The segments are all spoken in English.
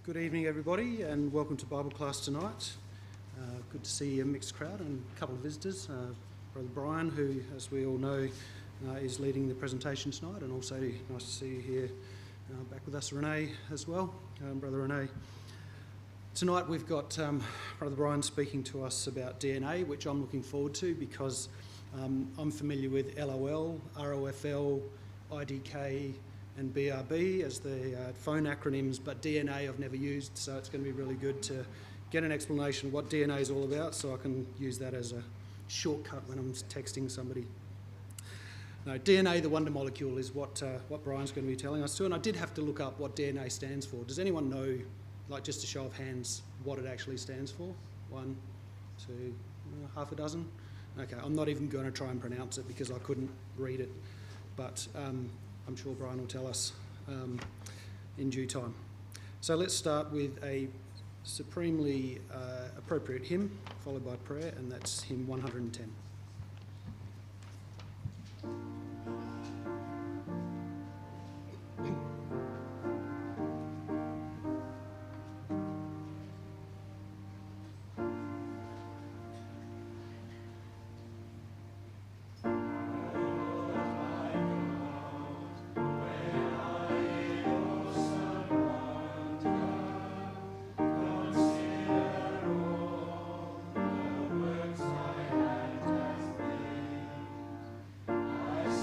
Good evening, everybody, and welcome to Bible class tonight. Good to see a mixed crowd and a couple of visitors. Brother Brian, who, as we all know, is leading the presentation tonight, and also nice to see you here back with us, Renee, as well. Brother Renee. Tonight we've got Brother Brian speaking to us about DNA, which I'm looking forward to because I'm familiar with LOL, ROFL, IDK, and BRB as the phone acronyms, but DNA I've never used, so it's going to be really good to get an explanation of what DNA is all about so I can use that as a shortcut when I'm texting somebody. No, DNA, the wonder molecule, is what Brian's going to be telling us to, and I did have to look up what DNA stands for. Does anyone know, like just a show of hands, what it actually stands for? 1, 2, half a dozen? Okay, I'm not even going to try and pronounce it because I couldn't read it, but I'm sure Brian will tell us in due time. So let's start with a supremely appropriate hymn, followed by prayer, and that's hymn 110. I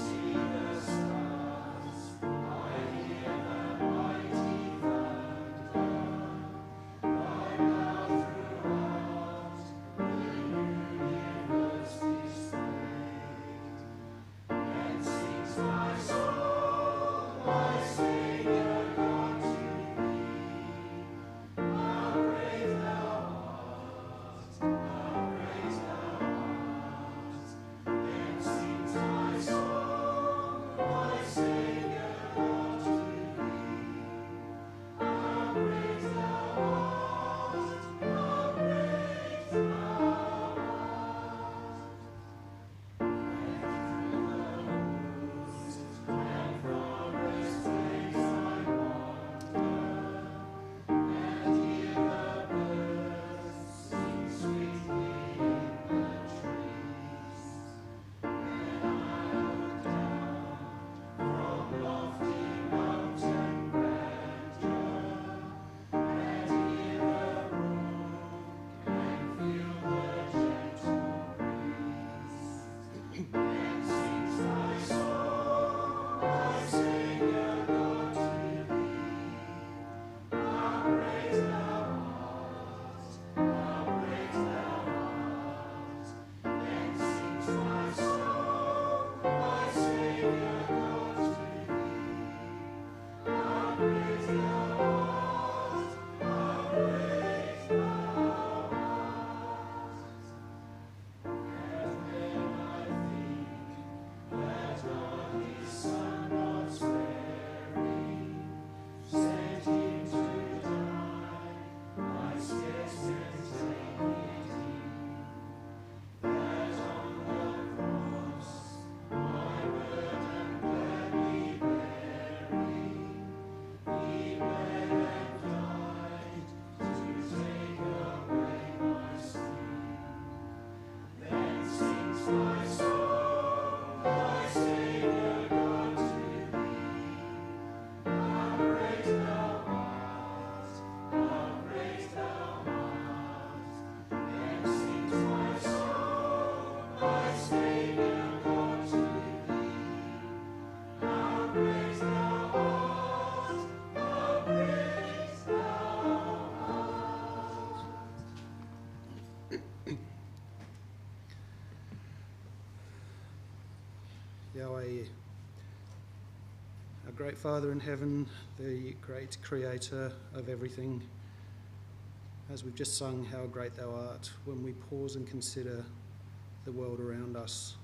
Yahweh, our great Father in heaven, the great creator of everything, as we've just sung, how great thou art, when we pause and consider the world around us.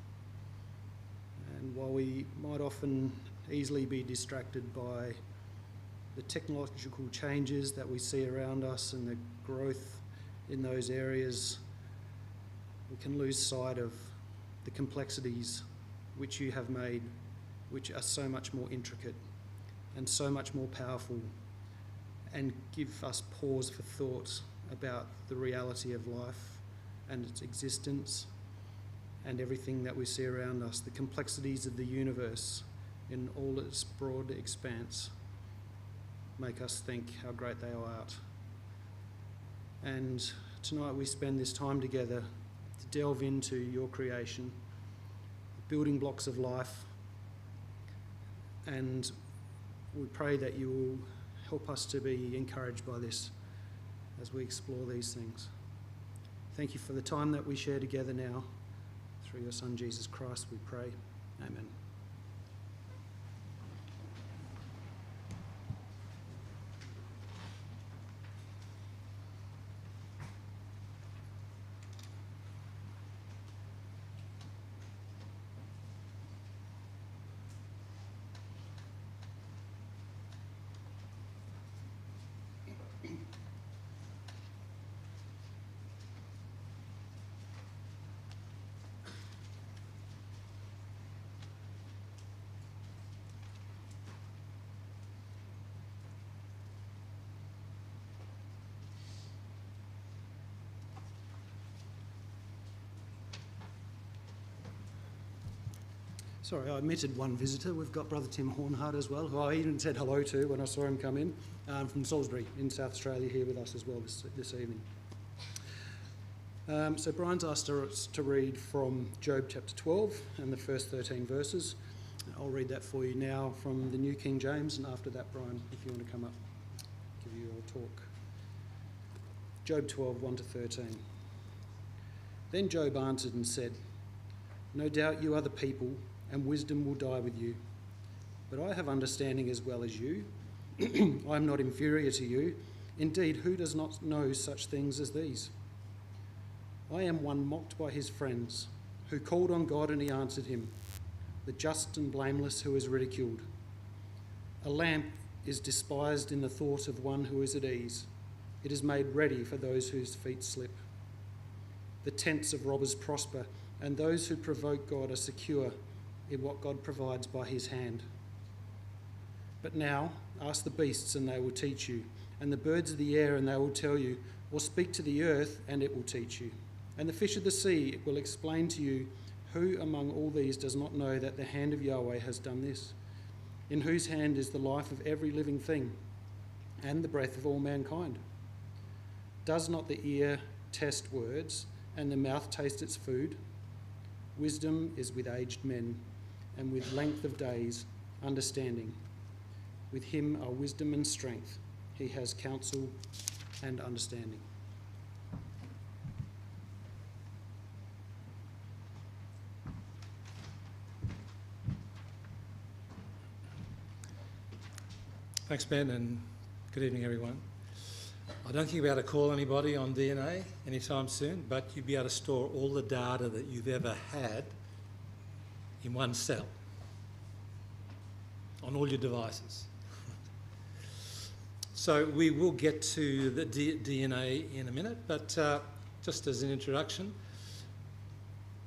And while we might often easily be distracted by the technological changes that we see around us and the growth in those areas, we can lose sight of the complexities which you have made, which are so much more intricate and so much more powerful, and give us pause for thought about the reality of life and its existence and everything that we see around us, the complexities of the universe in all its broad expanse make us think how great thou art. And tonight we spend this time together to delve into your creation, the building blocks of life, and we pray that you will help us to be encouraged by this as we explore these things. Thank you for the time that we share together now. Through your Son, Jesus Christ, we pray. Amen. Sorry, I omitted one visitor. We've got Brother Tim Hornhart as well, who I even said hello to when I saw him come in, from Salisbury in South Australia, here with us as well this evening. So Brian's asked us to read from Job chapter 12 and the first 13 verses. I'll read that for you now from the New King James, and after that, Brian, if you want to come up, give you your talk. Job 12, 1 to 13. Then Job answered and said, "No doubt you are the people, and wisdom will die with you. But I have understanding as well as you. I am not inferior to you. Indeed, who does not know such things as these? I am one mocked by his friends, who called on God and he answered him, the just and blameless who is ridiculed. A lamp is despised in the thought of one who is at ease. It is made ready for those whose feet slip. The tents of robbers prosper, and those who provoke God are secure in what God provides by his hand. But now ask the beasts and they will teach you, and the birds of the air and they will tell you, or speak to the earth and it will teach you. And the fish of the sea will explain to you. Who among all these does not know that the hand of Yahweh has done this, in whose hand is the life of every living thing and the breath of all mankind? Does not the ear test words and the mouth taste its food? Wisdom is with aged men, and with length of days, understanding. With him are wisdom and strength. He has counsel and understanding." Thanks, Ben, and good evening, everyone. I don't think you'll be able to call anybody on DNA anytime soon, but you'll be able to store all the data that you've ever had in one cell on all your devices. So we will get to the DNA in a minute, but just as an introduction,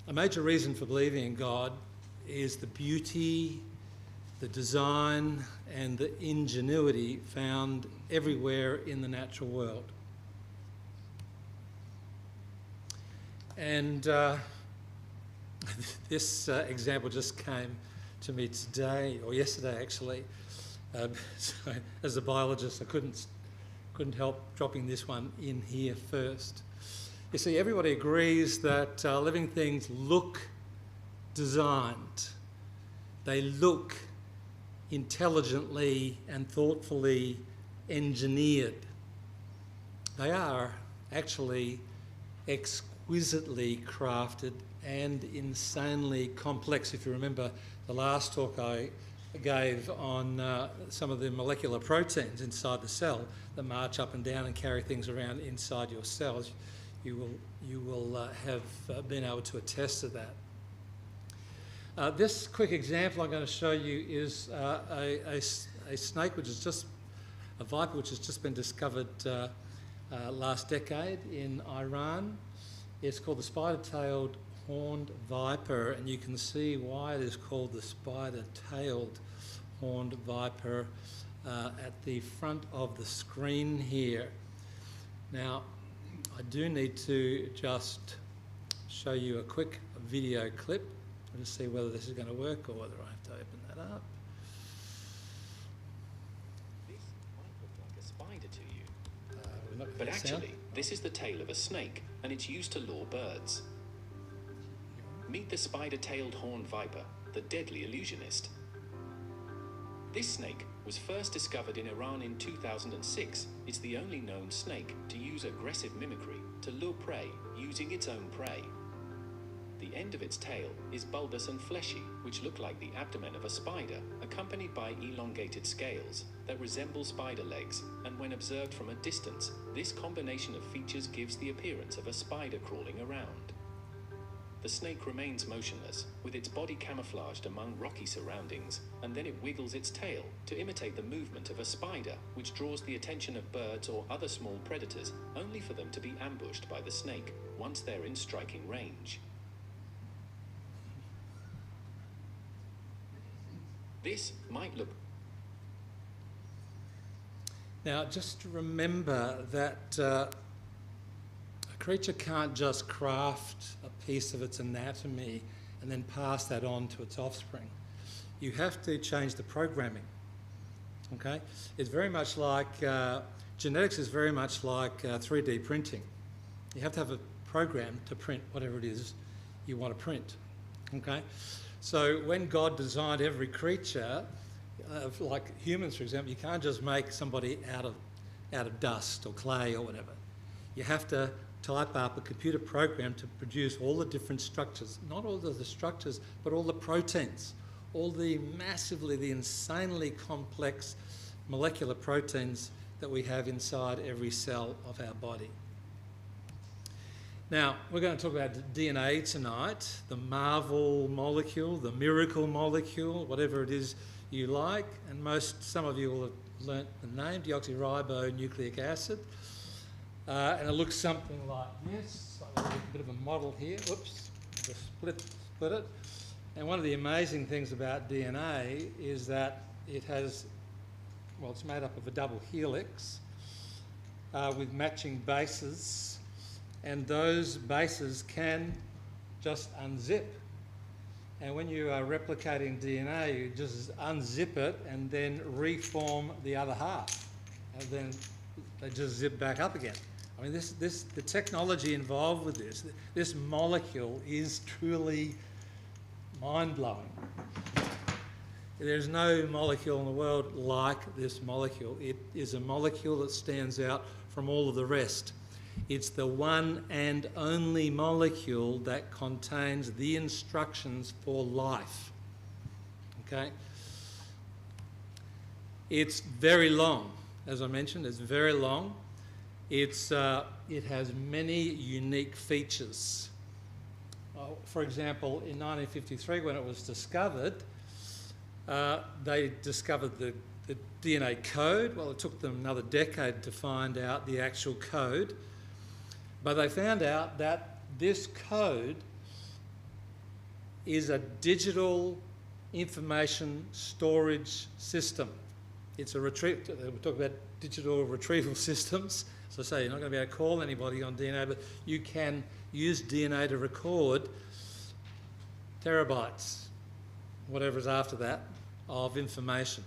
a major reason for believing in God is the beauty, the design and the ingenuity found everywhere in the natural world. And this example just came to me today, or yesterday actually. So as a biologist, I couldn't help dropping this one in here first. You see, everybody agrees that living things look designed. They look intelligently and thoughtfully engineered. They are actually exquisitely crafted and insanely complex. If you remember the last talk I gave on some of the molecular proteins inside the cell that march up and down and carry things around inside your cells, you will have been able to attest to that. This quick example I'm going to show you is a snake, which is just a viper, which has just been discovered last decade in Iran. It's called the spider-tailed horned viper, and you can see why it is called the spider-tailed horned viper at the front of the screen here. Now, I do need to just show you a quick video clip to see whether this is going to work or whether I have to open that up. This might look like a spider to you, We're not but gonna sound. actually, this is the tail of a snake, and it's used to lure birds. Meet the spider-tailed horned viper, the deadly illusionist. This snake was first discovered in Iran in 2006. It's the only known snake to use aggressive mimicry to lure prey using its own prey. The end of its tail is bulbous and fleshy, which look like the abdomen of a spider, accompanied by elongated scales that resemble spider legs, and when observed from a distance, this combination of features gives the appearance of a spider crawling around. The snake remains motionless, with its body camouflaged among rocky surroundings, and then it wiggles its tail to imitate the movement of a spider, which draws the attention of birds or other small predators, only for them to be ambushed by the snake once they're in striking range. This might look... Now, just remember that a creature can't just craft a piece of its anatomy and then pass that on to its offspring. You have to change the programming, okay? It's very much like, genetics is very much like 3D printing. You have to have a program to print whatever it is you want to print, okay? So when God designed every creature, like humans, for example, you can't just make somebody out of dust or clay or whatever. You have to type up a computer program to produce all the different structures, not all of the structures, but all the proteins, all the insanely complex molecular proteins that we have inside every cell of our body. Now, we're going to talk about DNA tonight, the marvel molecule, the miracle molecule, whatever it is you like, and some of you will have learnt the name, deoxyribonucleic acid. And it looks something like this. I've got a bit of a model here. Oops, just split it. And one of the amazing things about DNA is that it has, well, it's made up of a double helix with matching bases, and those bases can just unzip. And when you are replicating DNA, you just unzip it and then reform the other half, and then they just zip back up again. I mean, the technology involved with this molecule is truly mind-blowing. There's no molecule in the world like this molecule. It is a molecule that stands out from all of the rest. It's the one and only molecule that contains the instructions for life. Okay? It's very long. As I mentioned, it's very long. It has many unique features. For example, in 1953, when it was discovered, they discovered the DNA code. Well, it took them another decade to find out the actual code. But they found out that this code is a digital information storage system. It's a retrieval. We talk about digital retrieval systems. So I say you're not going to be able to call anybody on DNA, but you can use DNA to record terabytes, whatever is after that, of information.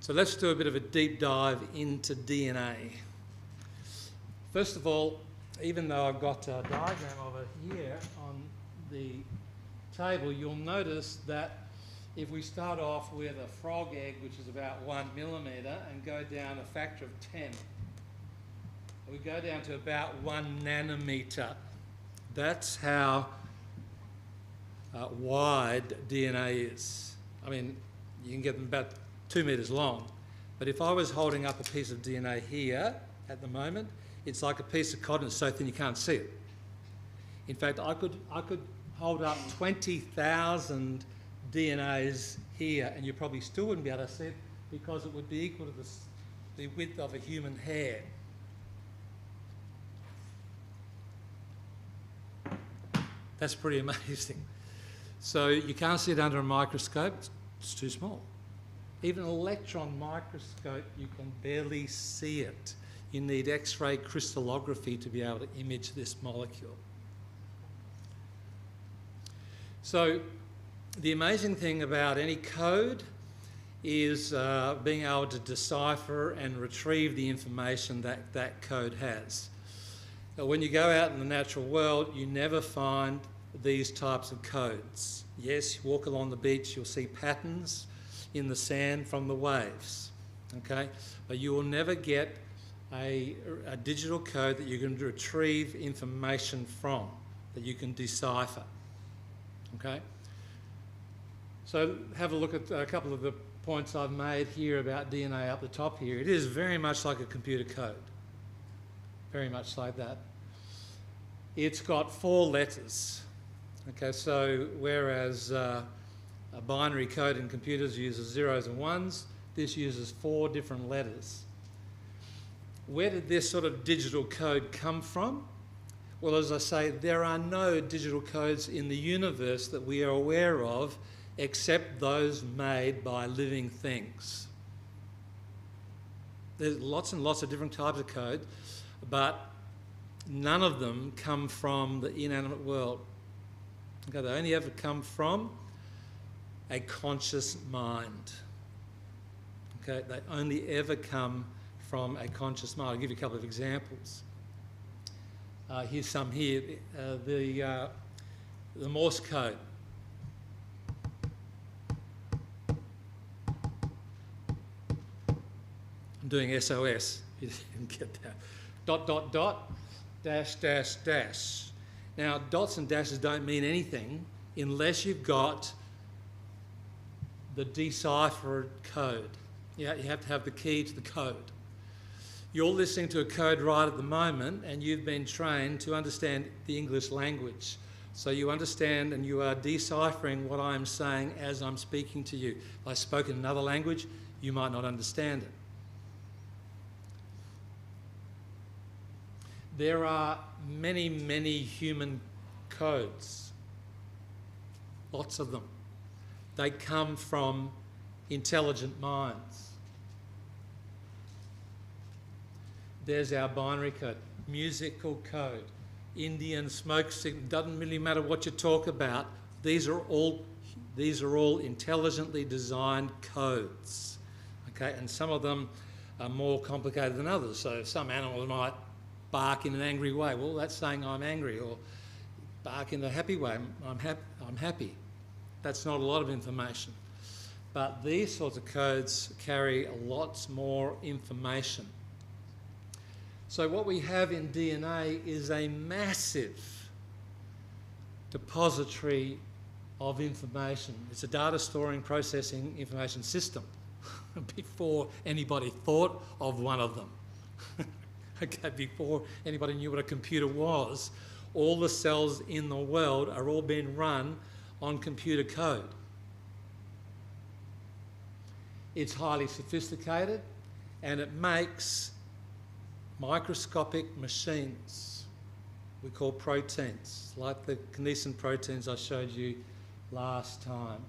So let's do a bit of a deep dive into DNA. First of all, even though I've got a diagram of it here on the table, you'll notice that if we start off with a frog egg, which is about 1 millimetre, and go down a factor of 10, we go down to about 1 nanometre. That's how wide DNA is. I mean, you can get them about 2 metres long, but if I was holding up a piece of DNA here at the moment, it's like a piece of cotton, it's so thin you can't see it. In fact, I could hold up 20,000 DNAs here and you probably still wouldn't be able to see it because it would be equal to the width of a human hair. That's pretty amazing. So you can't see it under a microscope, it's too small. Even an electron microscope, you can barely see it. You need X-ray crystallography to be able to image this molecule. So the amazing thing about any code is being able to decipher and retrieve the information that that code has. When you go out in the natural world, you never find these types of codes. Yes, you walk along the beach, you'll see patterns in the sand from the waves, okay? But you will never get a digital code that you can retrieve information from, that you can decipher, okay? So have a look at a couple of the points I've made here about DNA up the top here. It is very much like a computer code, very much like that. It's got 4 letters. Okay, so whereas a binary code in computers uses 0s and 1s, this uses 4 different letters. Where did this sort of digital code come from? Well, as I say, there are no digital codes in the universe that we are aware of except those made by living things. There's lots and lots of different types of code, but none of them come from the inanimate world. Okay, they only ever come from a conscious mind. Okay, they only ever come from a conscious mind. I'll give you a couple of examples. Here's some here. The Morse code. I'm doing SOS. You didn't get that. Dot, dot, dot, dash, dash, dash. Now, dots and dashes don't mean anything unless you've got the deciphered code. You have to have the key to the code. You're listening to a code right at the moment and you've been trained to understand the English language. So you understand and you are deciphering what I'm saying as I'm speaking to you. If I spoke in another language, you might not understand it. There are many, many human codes, lots of them. They come from intelligent minds. There's our binary code, musical code, Indian smoke signal, doesn't really matter what you talk about. These are all intelligently designed codes, okay? And some of them are more complicated than others. So some animals might bark in an angry way. Well, that's saying I'm angry, or bark in a happy way. I'm happy. That's not a lot of information. But these sorts of codes carry lots more information. So what we have in DNA is a massive depository of information. It's a data storing, processing information system before anybody thought of one of them. Okay, before anybody knew what a computer was, all the cells in the world are all being run on computer code. It's highly sophisticated and it makes microscopic machines we call proteins, like the kinesin proteins I showed you last time.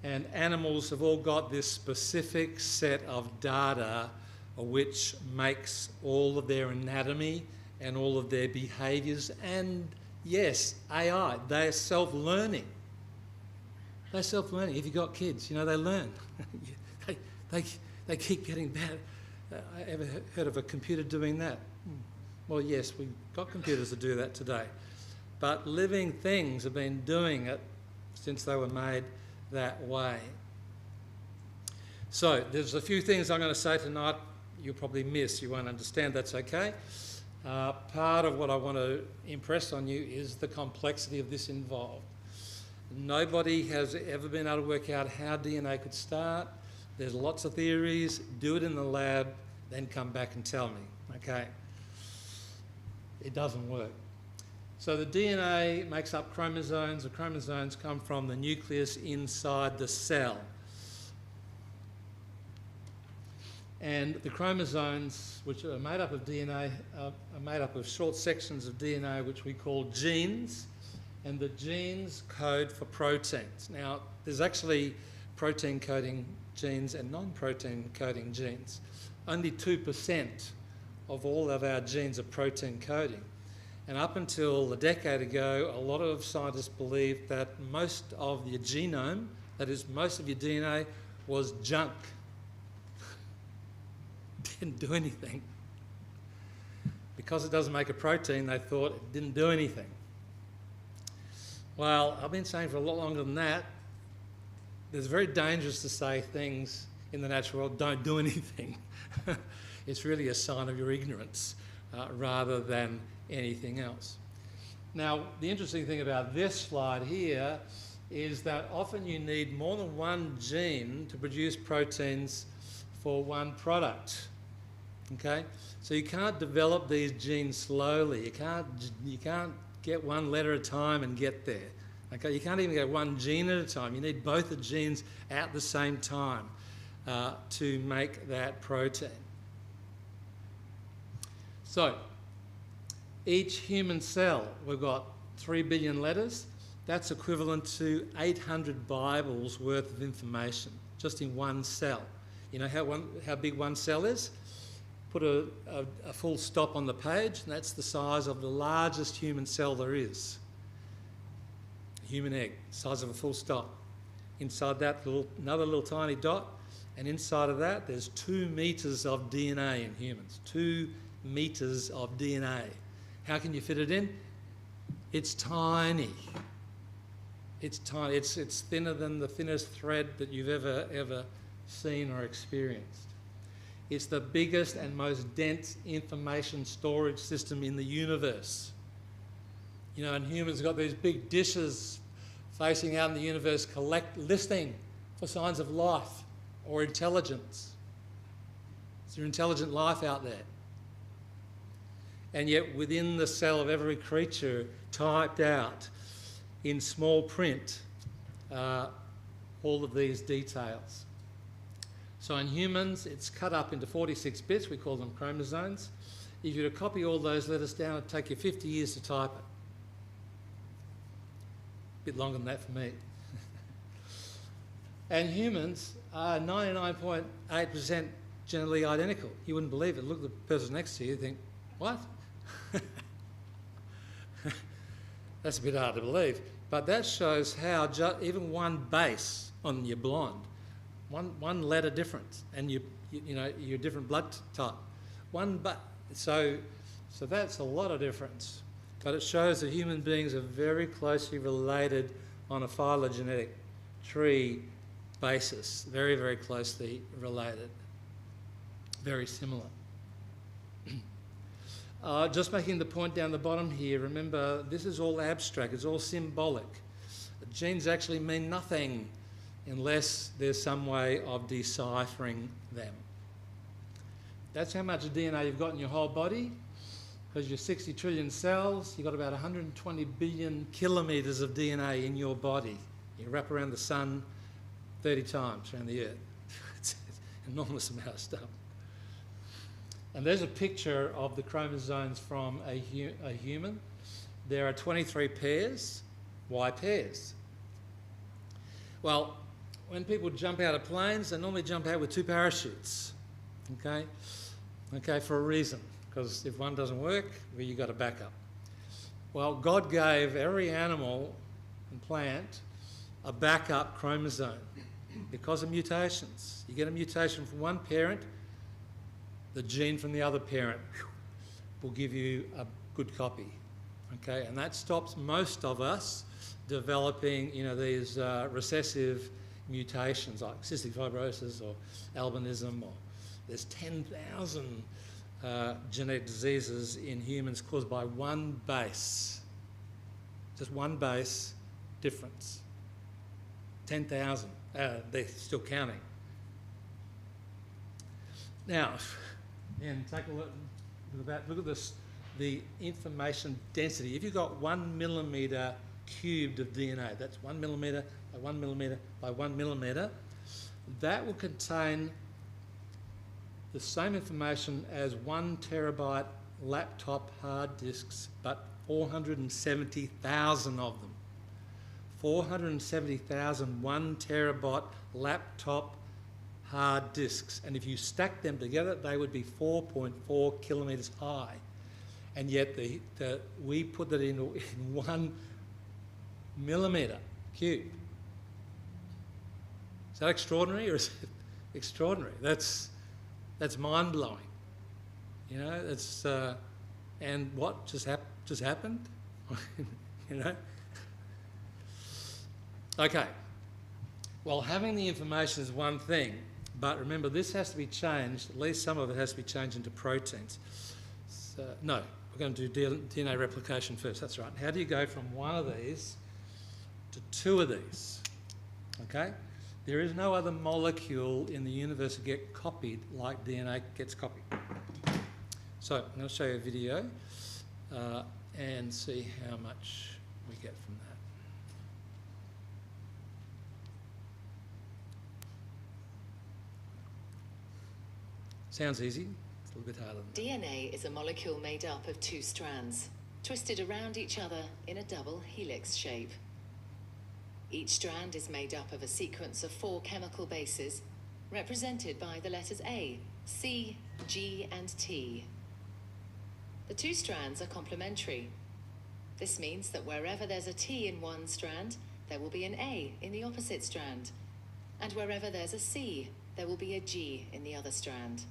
And animals have all got this specific set of data which makes all of their anatomy and all of their behaviours, and yes, AI, they're self-learning. They're self-learning. If you've got kids, you know, they learn. they keep getting better. Ever heard of a computer doing that? Well, yes, we've got computers that do that today. But living things have been doing it since they were made that way. So there's a few things I'm going to say tonight you'll probably miss, you won't understand, that's okay. Part of what I want to impress on you is the complexity of this involved. Nobody has ever been able to work out how DNA could start. There's lots of theories. Do it in the lab, then come back and tell me, okay? It doesn't work. So the DNA makes up chromosomes. The chromosomes come from the nucleus inside the cell. And the chromosomes, which are made up of DNA, are made up of short sections of DNA which we call genes, and the genes code for proteins. Now, there's actually protein coding genes and non-protein coding genes. Only 2% of all of our genes are protein coding. And up until a decade ago, a lot of scientists believed that most of your genome, that is, most of your DNA, was junk. Didn't do anything. Because it doesn't make a protein, they thought it didn't do anything. Well, I've been saying for a lot longer than that, it's very dangerous to say things in the natural world don't do anything. It's really a sign of your ignorance rather than anything else. Now, the interesting thing about this slide here is that often you need more than one gene to produce proteins for one product. Okay? So you can't develop these genes slowly. You can't get one letter at a time and get there. Okay? You can't even get one gene at a time. You need both the genes at the same time to make that protein. So, each human cell, we've got 3 billion letters. That's equivalent to 800 Bibles worth of information just in one cell. You know how big one cell is? Put a full stop on the page, and that's the size of the largest human cell there is. A human egg, size of a full stop. Inside that, another little tiny dot, and inside of that, there's 2 metres of DNA in humans. 2 metres of DNA. How can you fit it in? It's tiny. It's tiny. It's thinner than the thinnest thread that you've ever seen or experienced. It's the biggest and most dense information storage system in the universe. You know, and humans got these big dishes facing out in the universe, listening for signs of life or intelligence. Is there intelligent life out there? And yet within the cell of every creature, typed out in small print, all of these details. So in humans, it's cut up into 46 bits, we call them chromosomes. If you were to copy all those letters down, it'd take you 50 years to type it. A bit longer than that for me. And humans are 99.8% genetically identical. You wouldn't believe it. Look at the person next to you and think, what? That's a bit hard to believe. But that shows how even one base on your blonde, one letter difference, and you're a different blood type. So that's a lot of difference. But it shows that human beings are very closely related on a phylogenetic tree basis. Very, very closely related. Very similar. Just making the point down the bottom here, remember, this is all abstract, it's all symbolic. Genes actually mean nothing unless there's some way of deciphering them. That's how much DNA you've got in your whole body. Because you're 60 trillion cells, you've got about 120 billion kilometres of DNA in your body. You wrap around the sun 30 times around the earth. It's an enormous amount of stuff. And there's a picture of the chromosomes from a human. There are 23 pairs. Why pairs? Well, when people jump out of planes, they normally jump out with 2 parachutes. Okay, for a reason. Because if one doesn't work, well, you've got a backup. Well, God gave every animal and plant a backup chromosome because of mutations. You get a mutation from one parent, the gene from the other parent will give you a good copy, okay? And that stops most of us developing, these recessive mutations like cystic fibrosis or albinism, or there's 10,000 genetic diseases in humans caused by one base, just one base difference. 10,000. They're still counting. Now, and take a look at this, the information density. If you've got 1 millimetre cubed of DNA, that's 1 millimetre by 1 millimetre by 1 millimetre, that will contain the same information as 1 terabyte laptop hard disks, but 470,000 of them. 470,000 1 terabyte laptop hard disks. And if you stack them together, they would be 4.4 kilometres high. And yet we put that in 1 millimetre cube. Is that extraordinary or is it extraordinary? That's mind-blowing. You know, it's and what just happened? You know. Okay. Well, having the information is one thing, but remember this has to be changed. At least some of it has to be changed into proteins. So, no, we're going to do DNA replication first. That's right. How do you go from one of these to 2 of these? Okay. There is no other molecule in the universe that gets copied like DNA gets copied. So I'm going to show you a video and see how much we get from that. Sounds easy. It's a little bit harder than that. DNA is a molecule made up of 2 strands, twisted around each other in a double helix shape. Each strand is made up of a sequence of 4 chemical bases, represented by the letters A, C, G, and T. The 2 strands are complementary. This means that wherever there's a T in one strand, there will be an A in the opposite strand. And wherever there's a C, there will be a G in the other strand.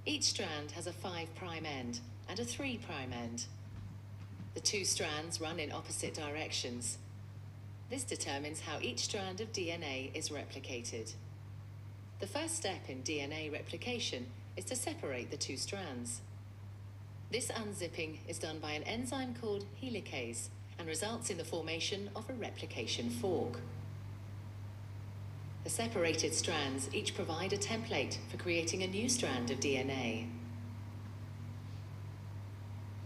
Each strand has a 5' end and a 3' end. The 2 strands run in opposite directions. This determines how each strand of DNA is replicated. The first step in DNA replication is to separate the 2 strands. This unzipping is done by an enzyme called helicase and results in the formation of a replication fork. The separated strands each provide a template for creating a new strand of DNA.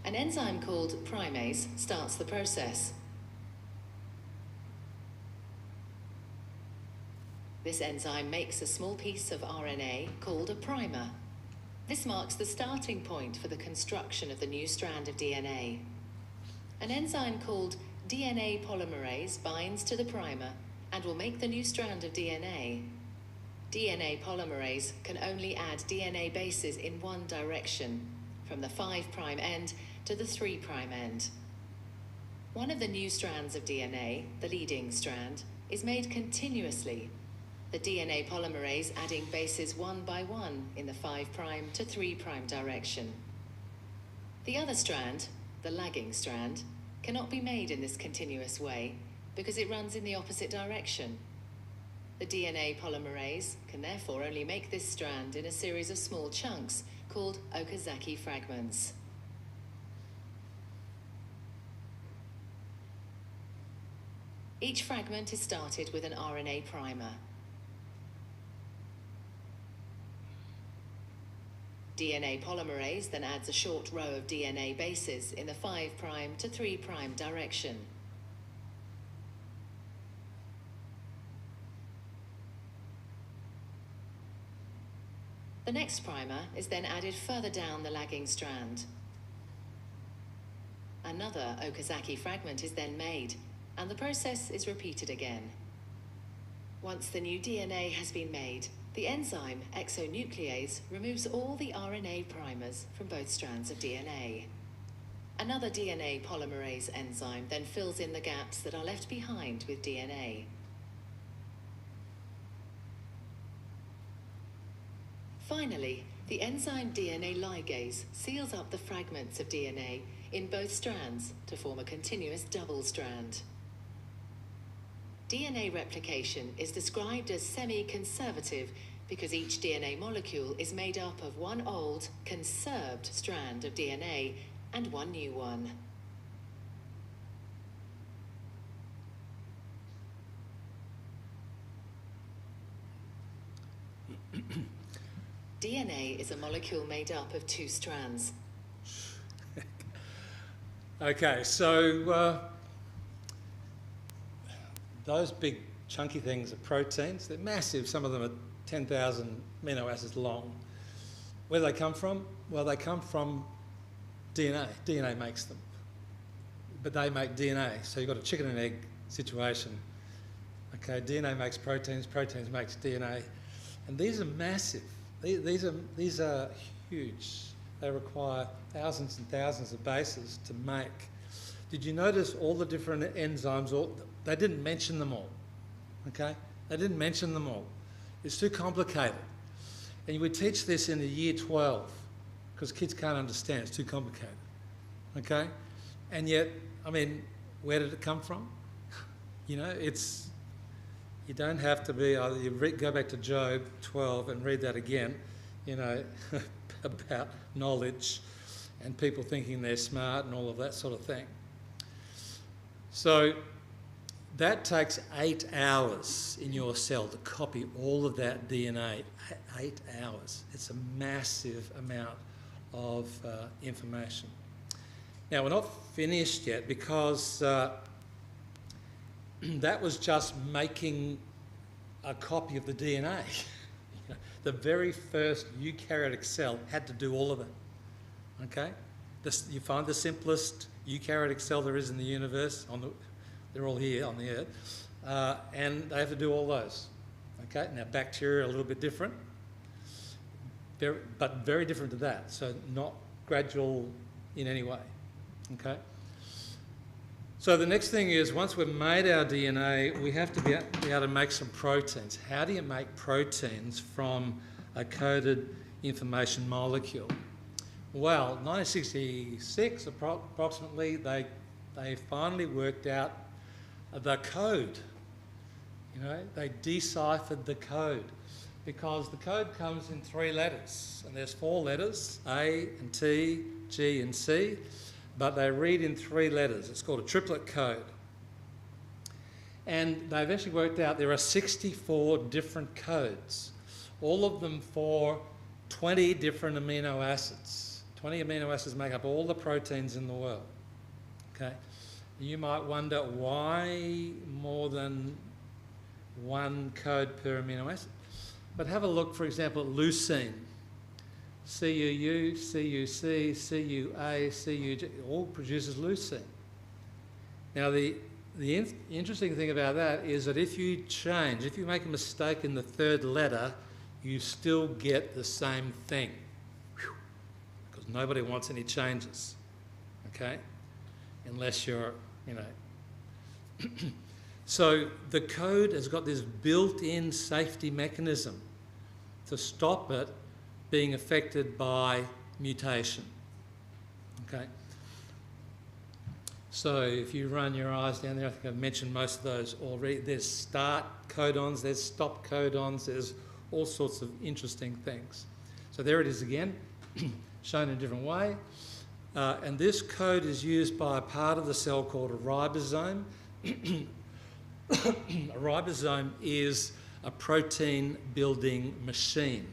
An enzyme called primase starts the process. This enzyme makes a small piece of RNA called a primer. This marks the starting point for the construction of the new strand of DNA. An enzyme called DNA polymerase binds to the primer and will make the new strand of DNA. DNA polymerase can only add DNA bases in one direction, from the 5' end to the 3' end. One of the new strands of DNA, the leading strand, is made continuously, the DNA polymerase adding bases 1 by 1 in the 5' to 3' direction. The other strand, the lagging strand, cannot be made in this continuous way because it runs in the opposite direction. The DNA polymerase can therefore only make this strand in a series of small chunks called Okazaki fragments. Each fragment is started with an RNA primer. DNA polymerase then adds a short row of DNA bases in the 5' to 3' direction. The next primer is then added further down the lagging strand. Another Okazaki fragment is then made, and the process is repeated again. Once the new DNA has been made, the enzyme exonuclease removes all the RNA primers from both strands of DNA. Another DNA polymerase enzyme then fills in the gaps that are left behind with DNA. Finally, the enzyme DNA ligase seals up the fragments of DNA in both strands to form a continuous double strand. DNA replication is described as semi-conservative because each DNA molecule is made up of one old, conserved strand of DNA and one new one. DNA is a molecule made up of 2 strands. Okay, so those big chunky things are proteins. They're massive. Some of them are 10,000 amino acids long. Where do they come from? Well, they come from DNA. DNA makes them. But they make DNA. So you've got a chicken and egg situation. Okay, DNA makes proteins, proteins makes DNA. And these are massive. These are huge. They require thousands and thousands of bases to make. Did you notice all the different enzymes? They didn't mention them all. Okay? They didn't mention them all. It's too complicated. And you would teach this in the year 12 because kids can't understand. It's too complicated. Okay? And yet, I mean, where did it come from? You know, you don't have to be, you go back to Job 12 and read that again, you know, about knowledge and people thinking they're smart and all of that sort of thing. So that takes 8 hours in your cell to copy all of that DNA. 8 hours. It's a massive amount of information. Now, we're not finished yet because that was just making a copy of the DNA. The very first eukaryotic cell had to do all of it. Okay? You find the simplest eukaryotic cell there is in the universe. They're all here on the Earth. And they have to do all those. Okay? Now, bacteria are a little bit different, but very different to that. So not gradual in any way. Okay? So the next thing is, once we've made our DNA, we have to be able to make some proteins. How do you make proteins from a coded information molecule? Well, 1966 approximately, they finally worked out the code. You know, they deciphered the code because the code comes in 3 letters, and there's 4 letters, A and T, G and C. But they read in 3 letters. It's called a triplet code. And they've actually worked out there are 64 different codes, all of them for 20 different amino acids. 20 amino acids make up all the proteins in the world. Okay? You might wonder why more than 1 code per amino acid. But have a look, for example, at leucine. CUU, CUC, CUA, CUG, all produces leucine. Now, the interesting thing about that is that if you make a mistake in the 3rd letter, you still get the same thing. Whew. Because nobody wants any changes, okay? Unless you're, you know. So the code has got this built-in safety mechanism to stop it being affected by mutation. Okay? So if you run your eyes down there, I think I've mentioned most of those already. There's start codons, there's stop codons, there's all sorts of interesting things. So there it is again, shown in a different way. And this code is used by a part of the cell called a ribosome. A ribosome is a protein building machine.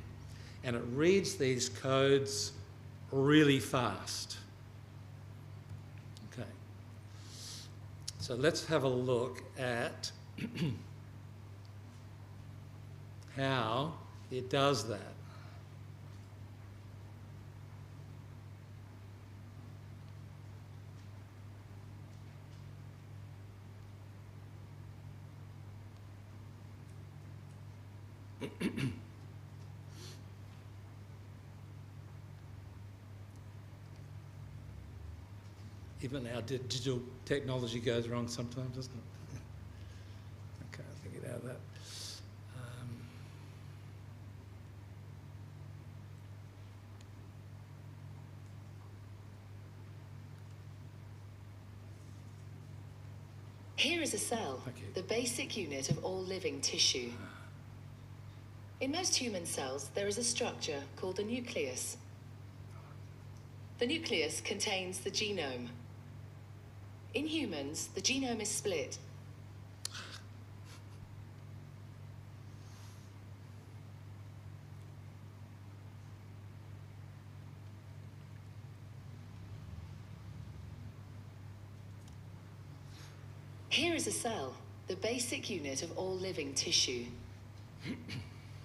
And it reads these codes really fast. Okay. So let's have a look at how it does that. Even our digital technology goes wrong sometimes, doesn't it? Okay, I think get out of that. Here is a cell, Okay. the basic unit of all living tissue. In most human cells, there is a structure called the nucleus. The nucleus contains the genome. In humans, the genome is split. Here is a cell, the basic unit of all living tissue.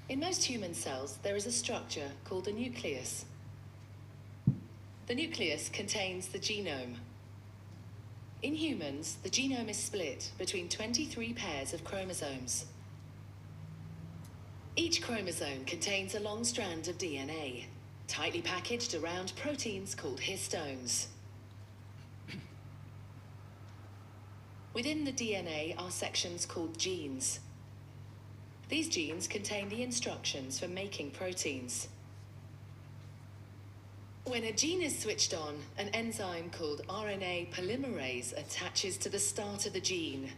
In most human cells, there is a structure called the nucleus. The nucleus contains the genome. In humans, the genome is split between 23 pairs of chromosomes. Each chromosome contains a long strand of DNA, tightly packaged around proteins called histones. Within the DNA are sections called genes. These genes contain the instructions for making proteins. When a gene is switched on, an enzyme called RNA polymerase attaches to the start of the gene.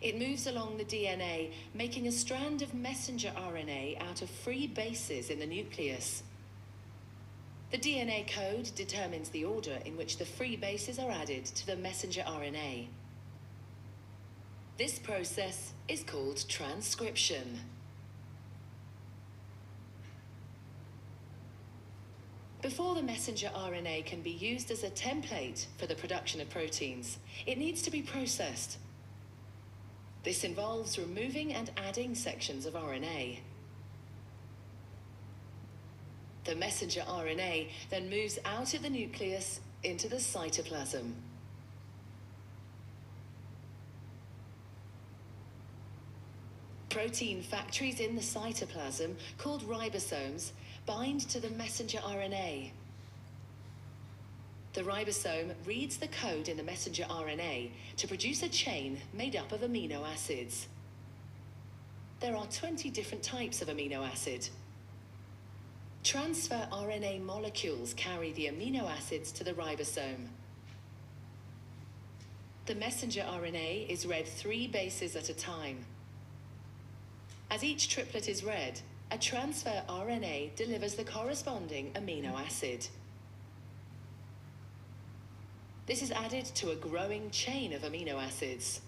It moves along the DNA, making a strand of messenger RNA out of free bases in the nucleus. The DNA code determines the order in which the free bases are added to the messenger RNA. This process is called transcription. Before the messenger RNA can be used as a template for the production of proteins, it needs to be processed. This involves removing and adding sections of RNA. The messenger RNA then moves out of the nucleus into the cytoplasm. Protein factories in the cytoplasm, called ribosomes, bind to the messenger RNA. The ribosome reads the code in the messenger RNA to produce a chain made up of amino acids. There are 20 different types of amino acid. Transfer RNA molecules carry the amino acids to the ribosome. The messenger RNA is read 3 bases at a time. As each triplet is read, a transfer RNA delivers the corresponding amino acid. This is added to a growing chain of amino acids.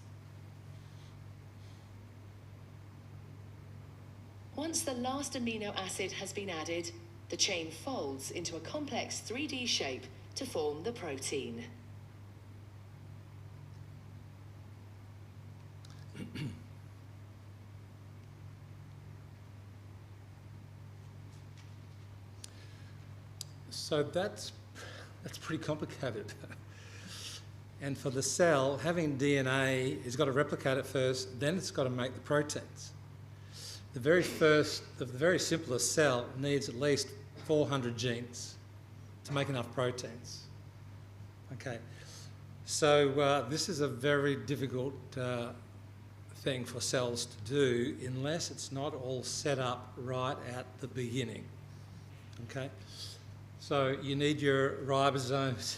Once the last amino acid has been added, the chain folds into a complex 3D shape to form the protein. So that's pretty complicated. And for the cell, having DNA, it's got to replicate it first, then it's got to make the proteins. The very simplest cell needs at least 400 genes to make enough proteins. Okay, so this is a very difficult thing for cells to do unless it's not all set up right at the beginning. Okay, so you need your ribosomes,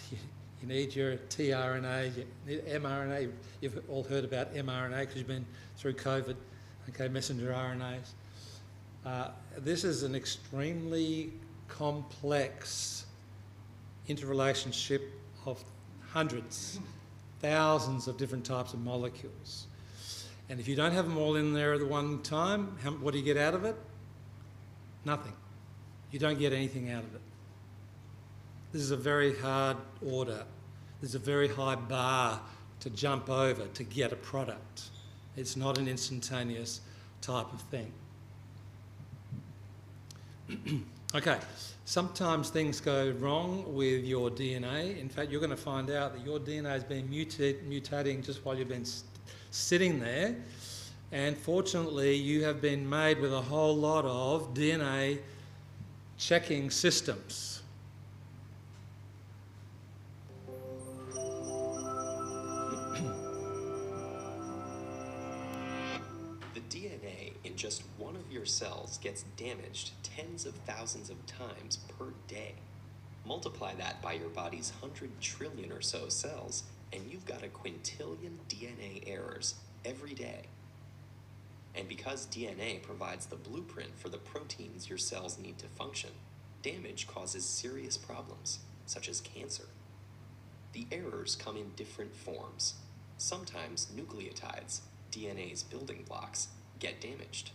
you need your tRNA, you need mRNA. You've all heard about mRNA because you've been through COVID. Okay, messenger RNAs. This is an extremely complex interrelationship of hundreds, thousands of different types of molecules. And if you don't have them all in there at the one time, what do you get out of it? Nothing. You don't get anything out of it. This is a very hard order. There's a very high bar to jump over to get a product. It's not an instantaneous type of thing. Okay, sometimes things go wrong with your DNA. In fact, you're going to find out that your DNA has been mutating just while you've been sitting there. And fortunately, you have been made with a whole lot of DNA checking systems. Just one of your cells gets damaged tens of thousands of times per day. Multiply that by your body's 100 trillion or so cells, and you've got a quintillion DNA errors every day. And because DNA provides the blueprint for the proteins your cells need to function, damage causes serious problems, such as cancer. The errors come in different forms. Sometimes nucleotides, DNA's building blocks, get damaged.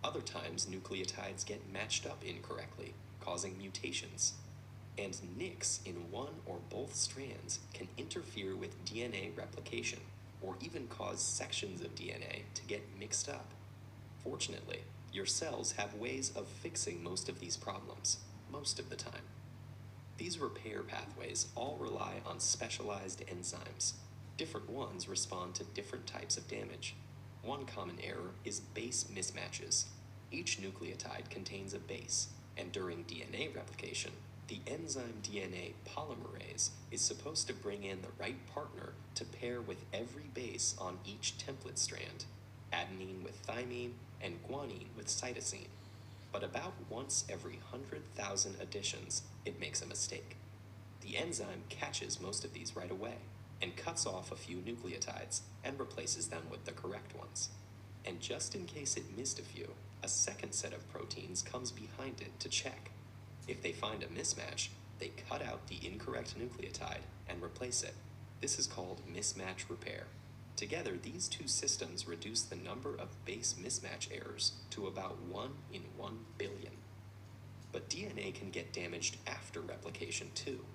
Other times, nucleotides get matched up incorrectly, causing mutations. And nicks in one or both strands can interfere with DNA replication, or even cause sections of DNA to get mixed up. Fortunately, your cells have ways of fixing most of these problems, most of the time. These repair pathways all rely on specialized enzymes. Different ones respond to different types of damage. One common error is base mismatches. Each nucleotide contains a base, and during DNA replication, the enzyme DNA polymerase is supposed to bring in the right partner to pair with every base on each template strand, adenine with thymine and guanine with cytosine. But about once every 100,000 additions, it makes a mistake. The enzyme catches most of these right away and cuts off a few nucleotides and replaces them with the correct ones. And just in case it missed a few, a second set of proteins comes behind it to check. If they find a mismatch, they cut out the incorrect nucleotide and replace it. This is called mismatch repair. Together, these two systems reduce the number of base mismatch errors to about 1 in 1 billion. But DNA can get damaged after replication too.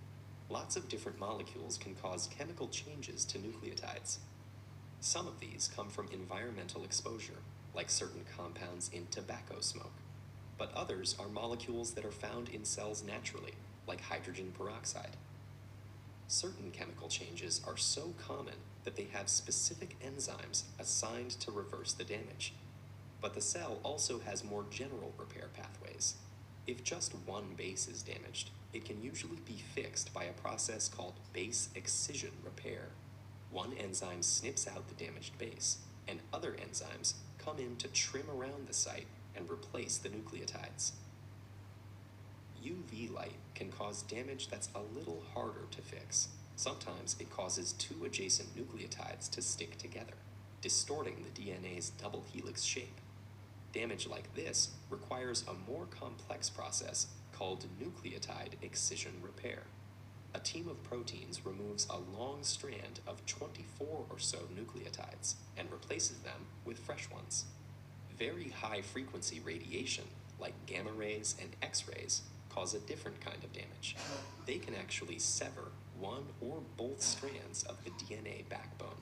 Lots of different molecules can cause chemical changes to nucleotides. Some of these come from environmental exposure, like certain compounds in tobacco smoke. But others are molecules that are found in cells naturally, like hydrogen peroxide. Certain chemical changes are so common that they have specific enzymes assigned to reverse the damage. But the cell also has more general repair pathways. If just one base is damaged, it can usually be fixed by a process called base excision repair. One enzyme snips out the damaged base, and other enzymes come in to trim around the site and replace the nucleotides. UV light can cause damage that's a little harder to fix. Sometimes it causes two adjacent nucleotides to stick together, distorting the DNA's double helix shape. Damage like this requires a more complex process called nucleotide excision repair. A team of proteins removes a long strand of 24 or so nucleotides and replaces them with fresh ones. Very high frequency radiation, like gamma rays and X-rays, cause a different kind of damage. They can actually sever one or both strands of the DNA backbone.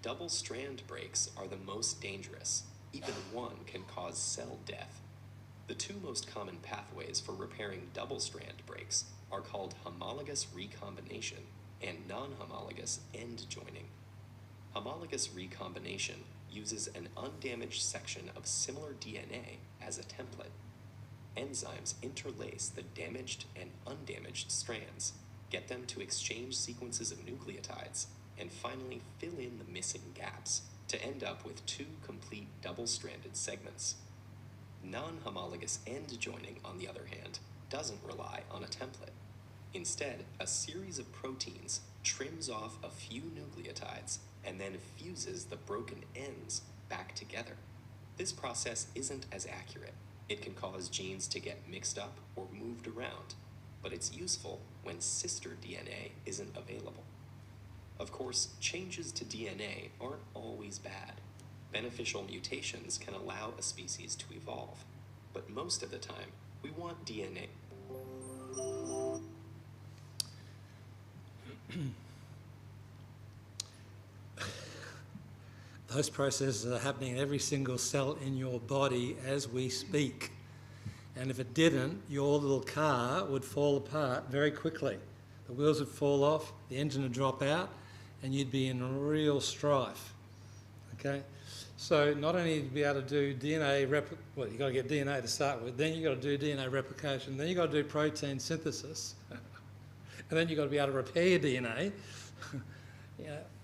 Double strand breaks are the most dangerous. Even one can cause cell death. The two most common pathways for repairing double strand breaks are called homologous recombination and non-homologous end joining. Homologous recombination uses an undamaged section of similar DNA as a template. Enzymes interlace the damaged and undamaged strands, get them to exchange sequences of nucleotides, and finally fill in the missing gaps to end up with two complete double-stranded segments. Non-homologous end joining, on the other hand, doesn't rely on a template. Instead, a series of proteins trims off a few nucleotides and then fuses the broken ends back together. This process isn't as accurate. It can cause genes to get mixed up or moved around, but it's useful when sister DNA isn't available. Of course, changes to DNA aren't always bad. Beneficial mutations can allow a species to evolve, but most of the time, we want DNA. Those processes are happening in every single cell in your body as we speak. And if it didn't, your little car would fall apart very quickly. The wheels would fall off, the engine would drop out, and you'd be in real strife. Okay? So not only to be able to do DNA, well, you've got to get DNA to start with, then you've got to do DNA replication, then you've got to do protein synthesis, and then you've got to be able to repair your DNA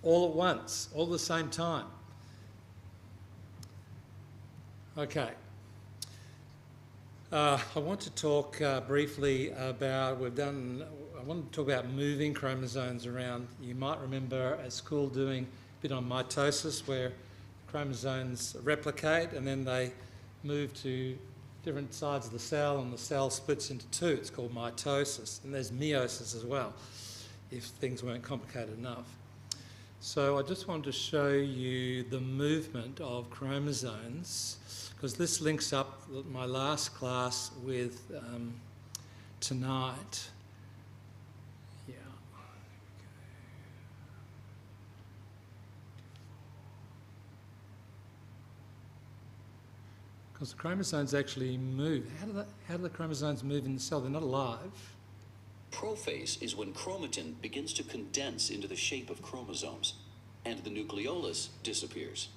all at once, all at the same time. Okay. I want to talk briefly about, I want to talk about moving chromosomes around. You might remember at school doing a bit on mitosis, where chromosomes replicate and then they move to different sides of the cell and the cell splits into two. It's called mitosis. And there's meiosis as well, if things weren't complicated enough. So I just wanted to show you the movement of chromosomes, because this links up my last class with tonight. Yeah. Because the chromosomes actually move. How do the chromosomes move in the cell? They're not alive. Prophase is when chromatin begins to condense into the shape of chromosomes, and the nucleolus disappears.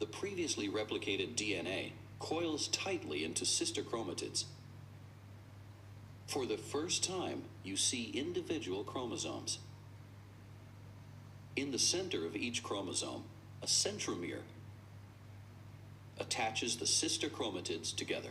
The previously replicated DNA coils tightly into sister chromatids. For the first time, you see individual chromosomes. In the center of each chromosome, a centromere attaches the sister chromatids together.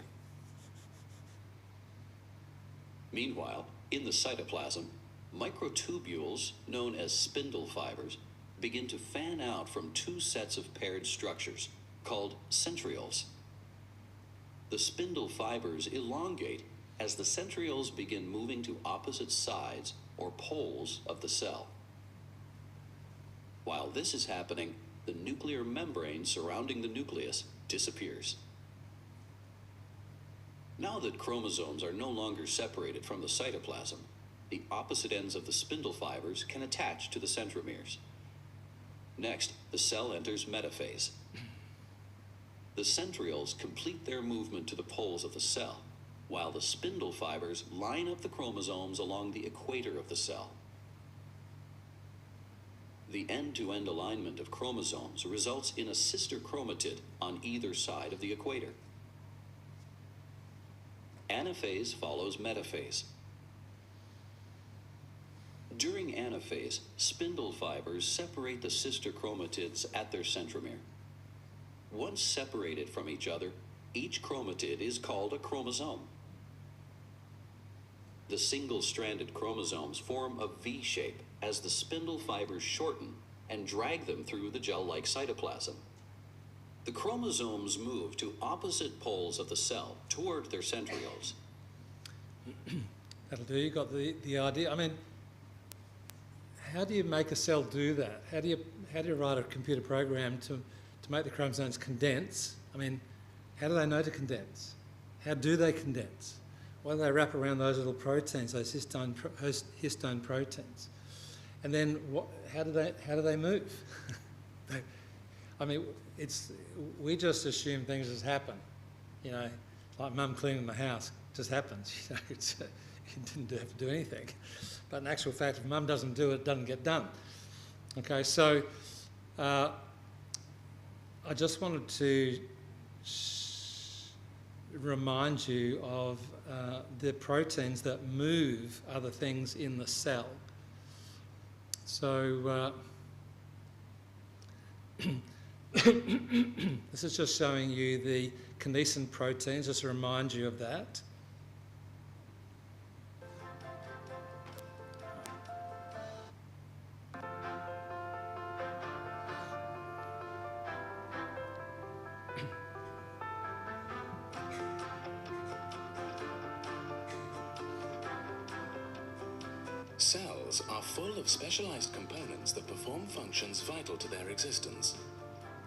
Meanwhile, in the cytoplasm, microtubules, known as spindle fibers, begin to fan out from two sets of paired structures, called centrioles. The spindle fibers elongate as the centrioles begin moving to opposite sides or poles of the cell. While this is happening, the nuclear membrane surrounding the nucleus disappears. Now that chromosomes are no longer separated from the cytoplasm, the opposite ends of the spindle fibers can attach to the centromeres. Next, the cell enters metaphase. The centrioles complete their movement to the poles of the cell, while the spindle fibers line up the chromosomes along the equator of the cell. The end-to-end alignment of chromosomes results in a sister chromatid on either side of the equator. Anaphase follows metaphase. During anaphase, spindle fibers separate the sister chromatids at their centromere. Once separated from each other, each chromatid is called a chromosome. The single-stranded chromosomes form a V shape as the spindle fibers shorten and drag them through the gel-like cytoplasm. The chromosomes move to opposite poles of the cell toward their centrioles. That'll do. You got the idea. I mean, how do you make a cell do that? How do you write a computer program to make the chromosomes condense? I mean, how do they know to condense? How do they condense? Why do they wrap around those little proteins, those histone proteins? And then how do they move? I mean, we just assume things just happen. You know, like mum cleaning the house just happens. You know, you didn't have to do anything. But in actual fact, if mum doesn't do it, it doesn't get done. Okay, so I just wanted to remind you of the proteins that move other things in the cell. So this is just showing you the kinesin proteins, just to remind you of that. Cells are full of specialized components that perform functions vital to their existence.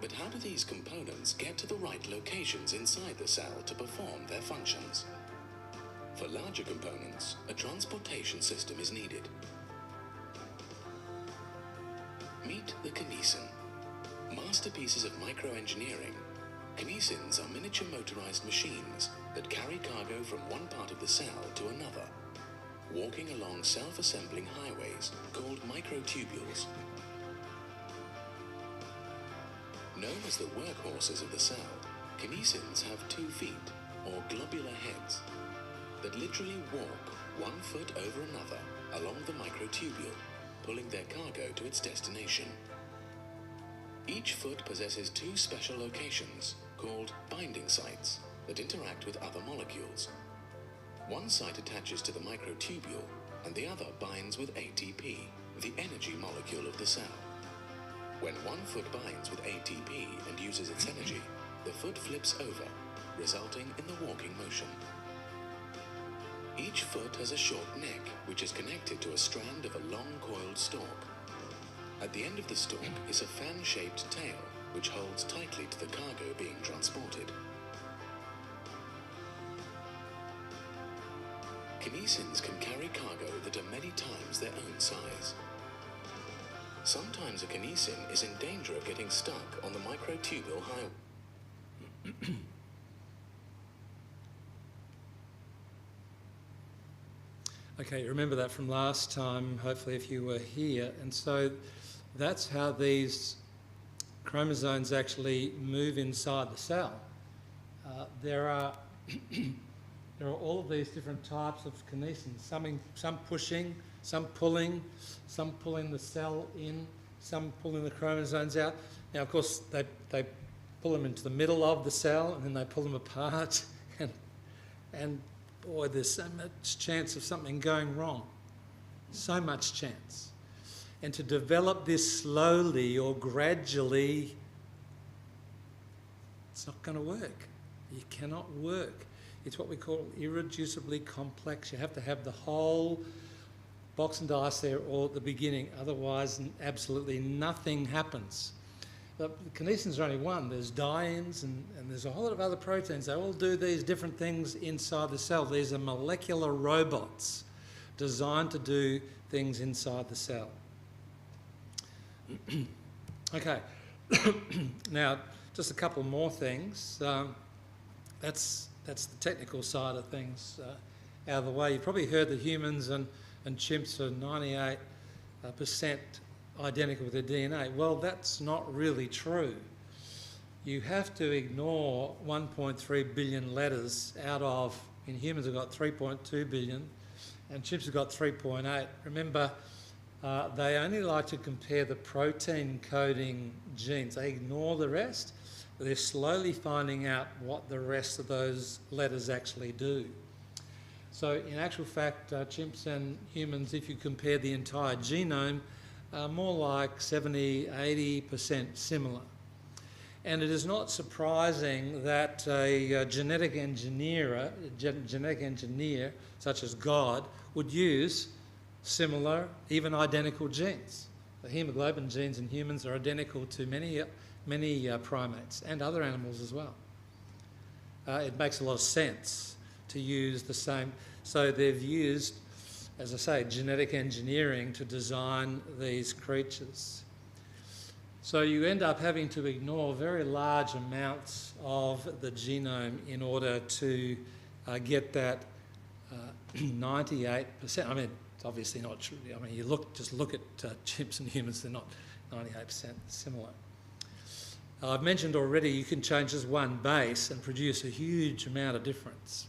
But how do these components get to the right locations inside the cell to perform their functions? For larger components, a transportation system is needed. Meet the kinesin. Masterpieces of microengineering, kinesins are miniature motorized machines that carry cargo from one part of the cell to another, walking along self-assembling highways called microtubules. Known as the workhorses of the cell, kinesins have 2 feet, or globular heads, that literally walk 1 foot over another along the microtubule, pulling their cargo to its destination. Each foot possesses 2 special locations, called binding sites, that interact with other molecules. One site attaches to the microtubule, and the other binds with ATP, the energy molecule of the cell. When one foot binds with ATP and uses its energy, the foot flips over, resulting in the walking motion. Each foot has a short neck, which is connected to a strand of a long coiled stalk. At the end of the stalk is a fan-shaped tail, which holds tightly to the cargo being transported. Kinesins can carry cargo that are many times their own size. Sometimes a kinesin is in danger of getting stuck on the microtubule highway. Okay, remember that from last time, hopefully, if you were here. And so that's how these chromosomes actually move inside the cell. There are all of these different types of kinesins, some pushing, some pulling the cell in, some pulling the chromosomes out. Now, of course, they pull them into the middle of the cell and then they pull them apart, and boy, there's so much chance of something going wrong. So much chance. And to develop this slowly or gradually, it's not going to work. You cannot work. It's what we call irreducibly complex. You have to have the whole box and dice there all at the beginning, otherwise absolutely nothing happens. The kinesins are only one. There's dienes and there's a whole lot of other proteins. They all do these different things inside the cell. These are molecular robots designed to do things inside the cell. Okay, now just a couple more things. That's the technical side of things out of the way. You've probably heard that humans and chimps are 98% identical with their DNA. Well, that's not really true. You have to ignore 1.3 billion letters out of, in humans have got 3.2 billion and chimps have got 3.8. Remember, they only like to compare the protein coding genes. They ignore the rest. They're slowly finding out what the rest of those letters actually do. So in actual fact, chimps and humans, if you compare the entire genome, are more like 70, 80% similar. And it is not surprising that a genetic engineer such as God would use similar, even identical genes. The hemoglobin genes in humans are identical to many primates and other animals as well. It makes a lot of sense to use the same. So they've used, as I say, genetic engineering to design these creatures. So you end up having to ignore very large amounts of the genome in order to get that 98%. I mean, it's obviously not true. I mean, just look at chimps and humans, they're not 98% similar. I've mentioned already you can change just one base and produce a huge amount of difference.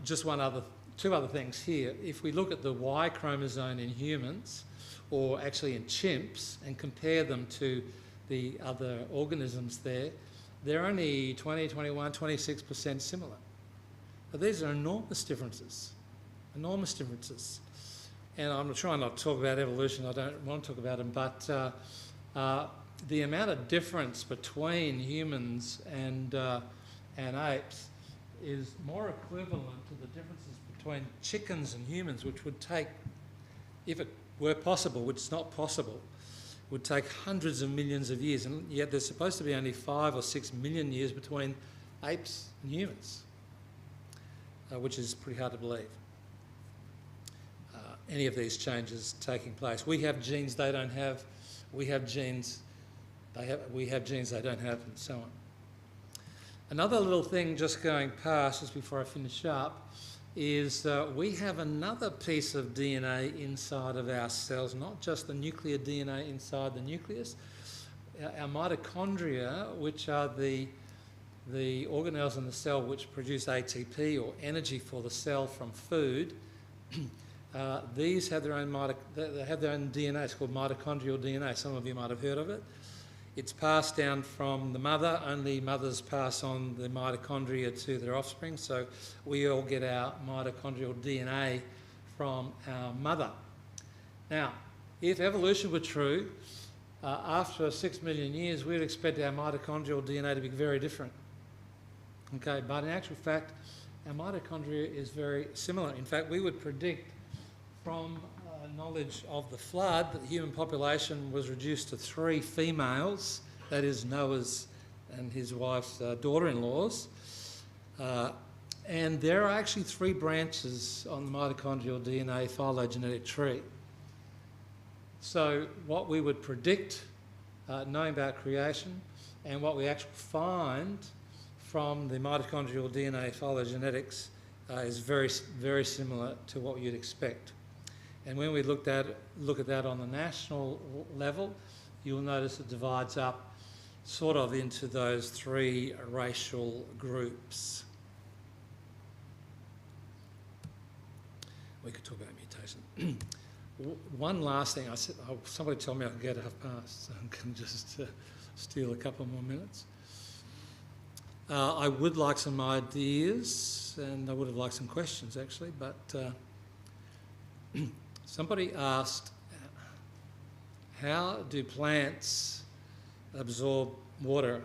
Just two other things here. If we look at the Y chromosome in humans, or actually in chimps, and compare them to the other organisms there, they're only 20, 21, 26% similar. But these are enormous differences, enormous differences. And I'm trying not to talk about evolution, I don't want to talk about them, but the amount of difference between humans and apes is more equivalent to the differences between chickens and humans, which would take, if it were possible, which is not possible, would take hundreds of millions of years, and yet there's supposed to be only 5 or 6 million years between apes and humans, which is pretty hard to believe. Any of these changes taking place. We have genes they don't have, we have genes we have genes they don't have, and so on. Another little thing just going past, just before I finish up, is we have another piece of DNA inside of our cells, not just the nuclear DNA inside the nucleus. Our mitochondria, which are the organelles in the cell which produce ATP, or energy for the cell from food, these have their own DNA. It's called mitochondrial DNA. Some of you might have heard of it. It's passed down from the mother. Only mothers pass on the mitochondria to their offspring, so we all get our mitochondrial DNA from our mother. Now, if evolution were true, after 6 million years, we'd expect our mitochondrial DNA to be very different. Okay, but in actual fact, our mitochondria is very similar. In fact, we would predict from knowledge of the flood that the human population was reduced to 3 females, that is Noah's and his wife's daughter-in-laws, and there are actually 3 branches on the mitochondrial DNA phylogenetic tree. So what we would predict, knowing about creation, And what we actually find from the mitochondrial DNA phylogenetics is very, very similar to what you'd expect. And when we look at that on the national level, you'll notice it divides up sort of into those three racial groups. We could talk about mutation. One last thing, somebody told me I could get 1/2 so I'm going to just steal a couple more minutes. I would like some ideas, and I would have liked some questions actually, but somebody asked, how do plants absorb water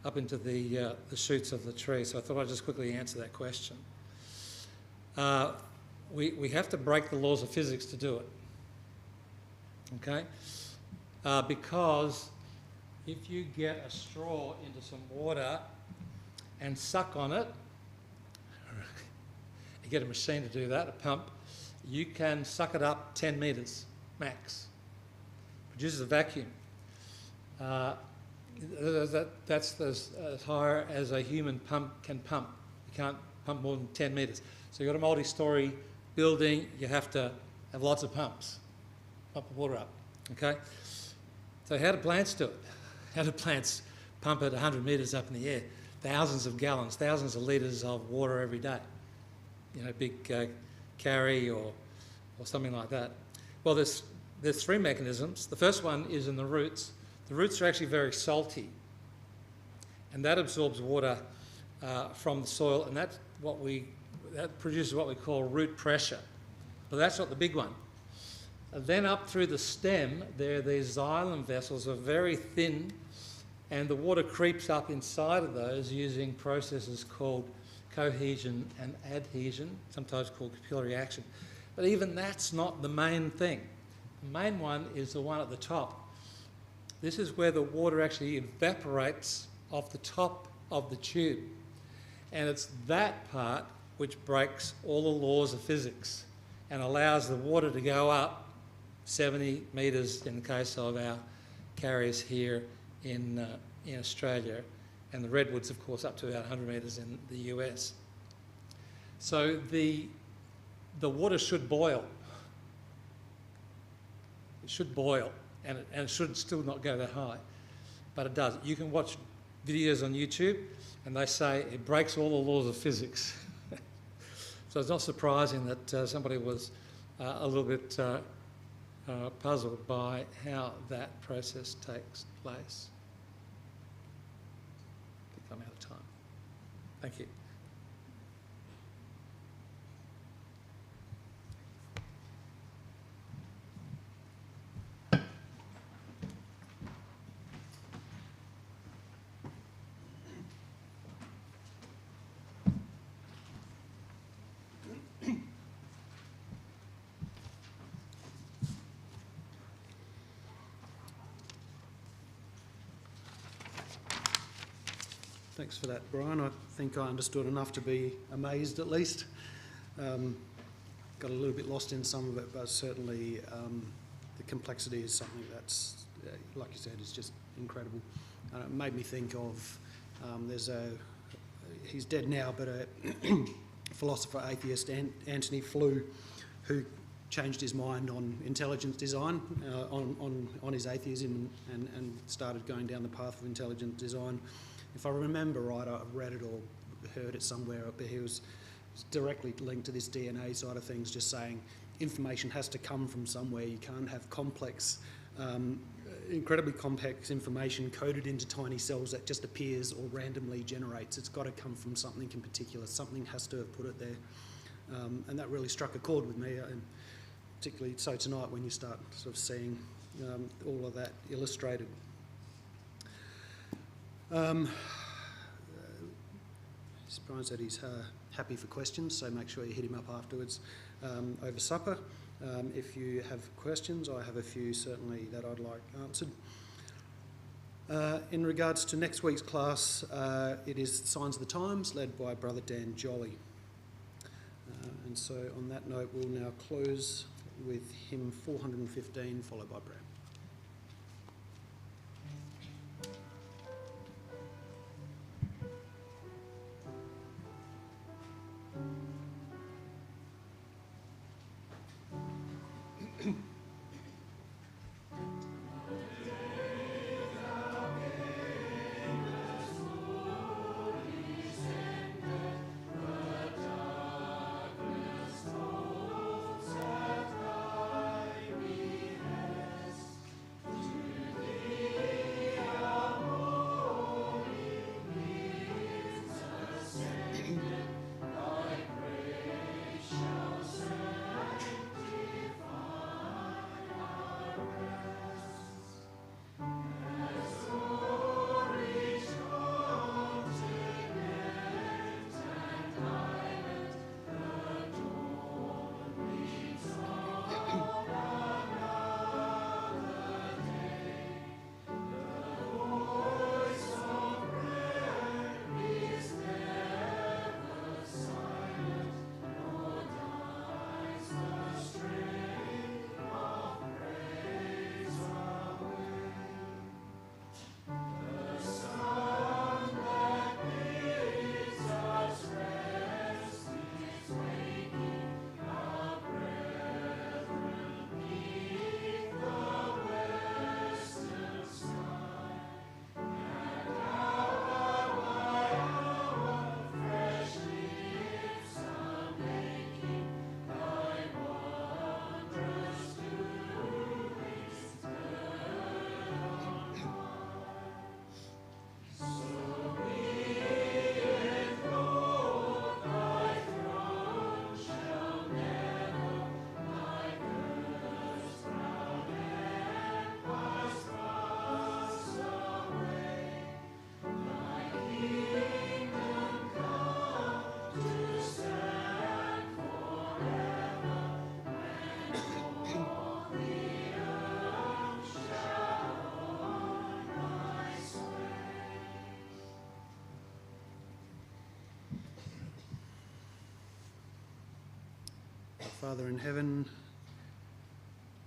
up into the shoots of the tree? So I thought I'd just quickly answer that question. We have to break the laws of physics to do it, okay? Because if you get a straw into some water and suck on it, you get a machine to do that, a pump, you can suck it up 10 metres max. Produces a vacuum. That's as high as a human pump can pump. You can't pump more than 10 metres. So you've got a multi-storey building, you have to have lots of pumps, pump the water up, okay? So how do plants do it? How do plants pump it 100 metres up in the air? Thousands of gallons, thousands of litres of water every day. You know, big carry or something like that. Well, there's three mechanisms. The first one is in the roots. The roots are actually very salty, and that absorbs water from the soil, and that produces what we call root pressure. But that's not the big one. And then up through the stem, there are these xylem vessels, are very thin, and the water creeps up inside of those using processes called cohesion and adhesion, sometimes called capillary action. But even that's not the main thing. The main one is the one at the top. This is where the water actually evaporates off the top of the tube. And it's that part which breaks all the laws of physics and allows the water to go up 70 metres in the case of our carriers here in Australia, and the redwoods, of course, up to about 100 metres in the US. So the water should boil. It should boil, and it should still not go that high, but it does. You can watch videos on YouTube, and they say it breaks all the laws of physics. So it's not surprising that somebody was a little bit puzzled by how that process takes place. I think I'm out of time. Thank you. Thanks for that, Brian. I think I understood enough to be amazed at least. Got a little bit lost in some of it, but certainly the complexity is something that's, like you said, is just incredible. It made me think of, he's dead now, but a philosopher, atheist, Antony Flew, who changed his mind on intelligence design, on his atheism, and started going down the path of intelligent design. If I remember right, I've read it or heard it somewhere, but he was directly linked to this DNA side of things, just saying information has to come from somewhere. You can't have complex, incredibly complex information coded into tiny cells that just appears or randomly generates. It's got to come from something in particular. Something has to have put it there. And that really struck a chord with me, and particularly so tonight when you start sort of seeing all of that illustrated. Brian said he's happy for questions, so make sure you hit him up afterwards over supper. If you have questions, I have a few certainly that I'd like answered. In regards to next week's class, it is Signs of the Times, led by Brother Dan Jolly. And so on that note, we'll now close with hymn 415, followed by prayer. Father in heaven,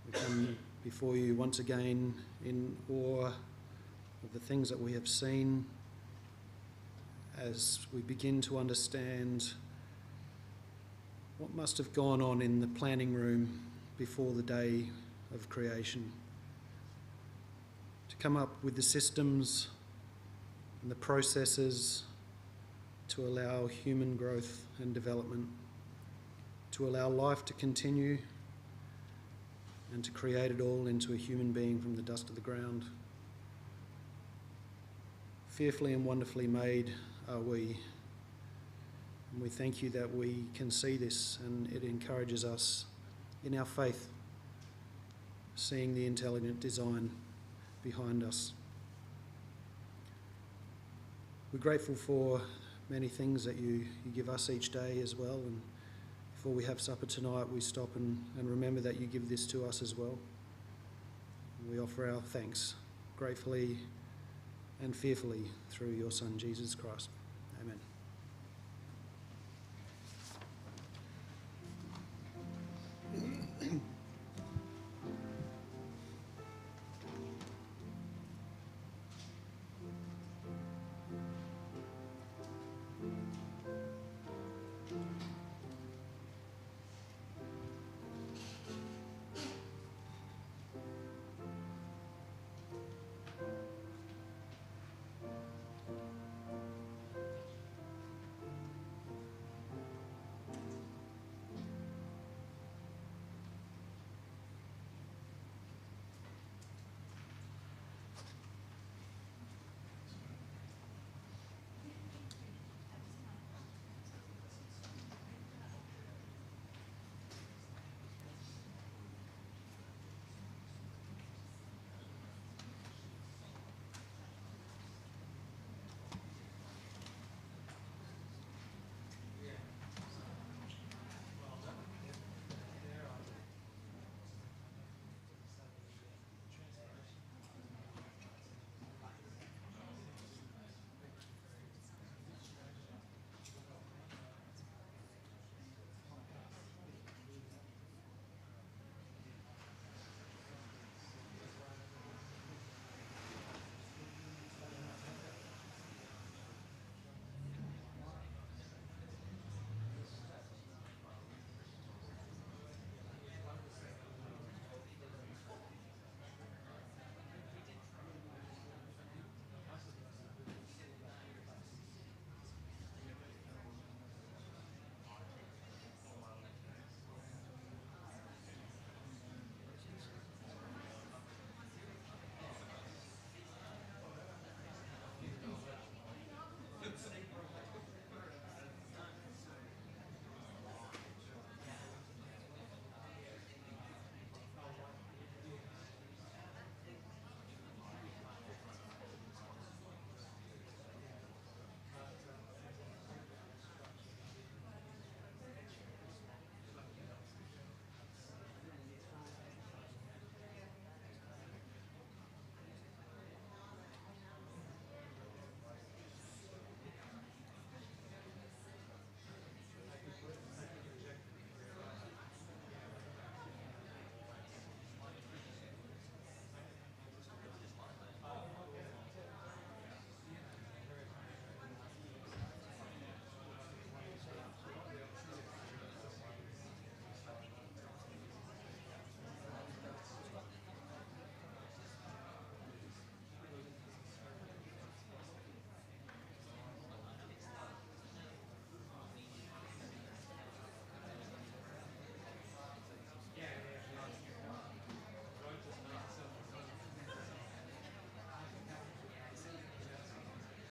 we come before you once again in awe of the things that we have seen as we begin to understand what must have gone on in the planning room before the day of creation. To come up with the systems and the processes to allow human growth and development, to allow life to continue, and to create it all into a human being from the dust of the ground. Fearfully and wonderfully made are we, and we thank you that we can see this, and it encourages us in our faith, seeing the intelligent design behind us. We're grateful for many things that you give us each day as well, and before we have supper tonight we stop and remember that you give this to us as well. We offer our thanks gratefully and fearfully through your Son Jesus Christ.